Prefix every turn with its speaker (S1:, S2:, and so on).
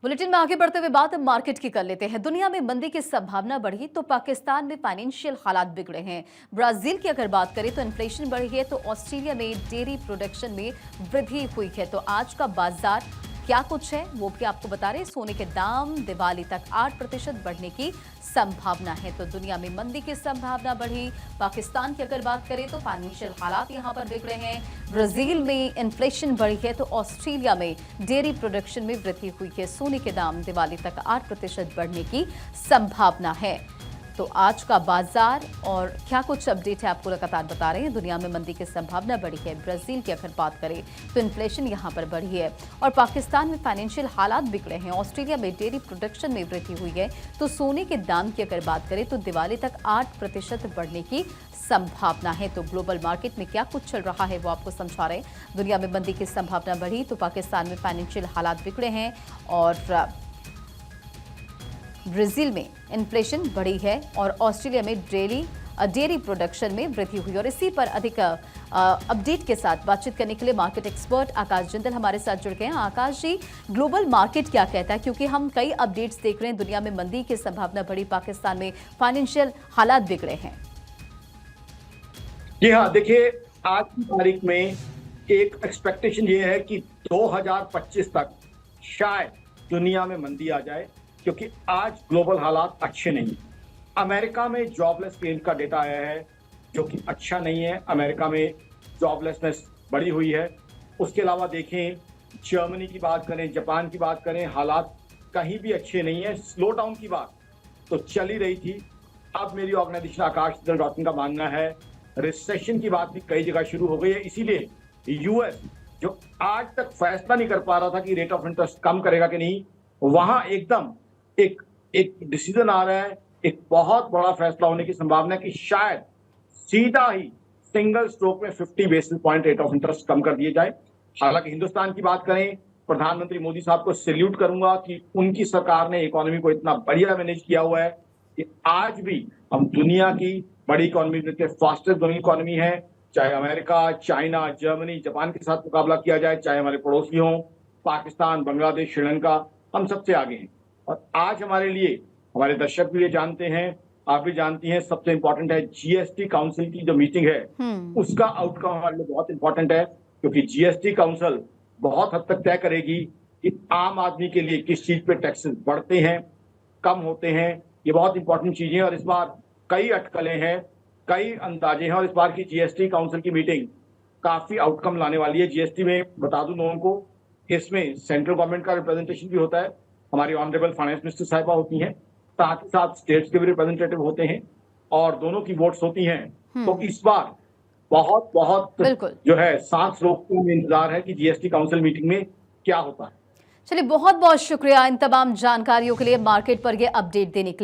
S1: Bulletin में आगे बढ़ते हुए बात अब मार्केट की कर लेते हैं। दुनिया में मंदी की संभावना बढ़ी तो पाकिस्तान में फाइनेंशियल हालात बिगड़े हैं। ब्राजील की अगर बात करें तो इन्फ्लेशन बढ़ी है, तो ऑस्ट्रेलिया में डेयरी प्रोडक्शन में वृद्धि हुई है। तो आज का बाजार क्या कुछ है वो भी आपको बता रहे हैं। सोने के दाम दिवाली तक 8% बढ़ने की संभावना है। तो दुनिया में मंदी की संभावना बढ़ी। पाकिस्तान की अगर बात करें तो फाइनेंशियल हालात यहां पर बिगड़े हैं। ब्राजील में इन्फ्लेशन बढ़ी है, तो ऑस्ट्रेलिया में डेयरी प्रोडक्शन में वृद्धि हुई है। सोने के दाम दिवाली तक 8% बढ़ने की संभावना है। तो आज का बाजार और क्या कुछ अपडेट है आपको लगातार बता रहे हैं। दुनिया में मंदी की संभावना बढ़ी है। ब्राजील की अगर बात करें तो इन्फ्लेशन यहां पर बढ़ी है और पाकिस्तान में फाइनेंशियल हालात बिगड़े हैं। ऑस्ट्रेलिया में डेयरी प्रोडक्शन में वृद्धि हुई है। तो सोने के दाम की अगर बात करें तो दिवाली तक 8% बढ़ने की संभावना है। तो ग्लोबल मार्केट में क्या कुछ चल रहा है वो आपको समझा रहे हैं। दुनिया में मंदी की संभावना बढ़ी तो पाकिस्तान में फाइनेंशियल हालात बिगड़े हैं और ब्राजील में इन्फ्लेशन बढ़ी है और ऑस्ट्रेलिया में डेयरी प्रोडक्शन में वृद्धि हुई। और इसी पर अधिक अपडेट के साथ बातचीत करने के लिए मार्केट एक्सपर्ट आकाश जिंदल हमारे साथ जुड़ गए हैं। आकाश जी, ग्लोबल मार्केट क्या कहता है, क्योंकि हम कई अपडेट्स देख रहे हैं। दुनिया में मंदी की संभावना बढ़ी, पाकिस्तान में फाइनेंशियल हालात बिगड़े हैं।
S2: जी हाँ, देखिए आज की तारीख में एक एक्सपेक्टेशन ये है कि 2025 तक शायद दुनिया में मंदी आ जाए, क्योंकि आज ग्लोबल हालात अच्छे नहीं। अमेरिका में जॉबलेस क्लेम का डेटा आया है जो कि अच्छा नहीं है। अमेरिका में जॉबलेसनेस बढ़ी हुई है। उसके अलावा देखें, जर्मनी की बात करें, जापान की बात करें, हालात कहीं भी अच्छे नहीं है। स्लो डाउन की बात तो चल ही रही थी। अब मेरी ऑर्गेनाइजेशन आकाश का मानना है रिसेशन की बात भी कई जगह शुरू हो गई है। इसीलिए यूएस जो आज तक फैसला नहीं कर पा रहा था कि रेट ऑफ इंटरेस्ट कम करेगा कि नहीं, वहां एकदम एक डिसीजन आ रहा है। एक बहुत बड़ा फैसला होने की संभावना है कि शायद सीधा ही सिंगल स्ट्रोक में 50 basis point rate of interest कम कर दिए जाए। हालांकि हिंदुस्तान की बात करें, प्रधानमंत्री मोदी साहब को सैल्यूट करूंगा कि उनकी सरकार ने इकोनॉमी को इतना बढ़िया मैनेज किया हुआ है कि आज भी हम दुनिया की बड़ी इकोनॉमी में फास्टेस्ट ग्रोइंग इकोनॉमी है। चाहे अमेरिका, चाइना, जर्मनी, जापान के साथ मुकाबला किया जाए, चाहे हमारे पड़ोसी हों, पाकिस्तान, बांग्लादेश, श्रीलंका, हम सबसे आगे हैं। और आज हमारे लिए, हमारे दर्शक भी ये जानते हैं, आप भी जानती हैं, सबसे इंपॉर्टेंट है जीएसटी काउंसिल की जो मीटिंग है, उसका आउटकम हमारे लिए बहुत इंपॉर्टेंट है। क्योंकि जीएसटी काउंसिल बहुत हद तक तय करेगी कि आम आदमी के लिए किस चीज पे टैक्सेस बढ़ते हैं, कम होते हैं। ये बहुत इंपॉर्टेंट चीजें हैं और इस बार कई अटकलें हैं, कई अंदाजे हैं। और इस बार की जीएसटी काउंसिल की मीटिंग काफी आउटकम लाने वाली है। जीएसटी में बता दूं लोगों को, इसमें सेंट्रल गवर्नमेंट का रिप्रेजेंटेशन भी होता है, हमारी ऑनरेबल फाइनेंस मिनिस्टर साहिबा होती हैं, साथ ही साथ स्टेट्स के भी रिप्रेजेंटेटिव होते हैं और दोनों की वोट्स होती हैं। तो इस बार बहुत बहुत जो है सांस रोकते हुए इंतजार है कि जीएसटी काउंसिल मीटिंग में क्या होता है।
S1: चलिए, बहुत बहुत शुक्रिया इन तमाम जानकारियों के लिए, मार्केट पर ये अपडेट देने के लिए।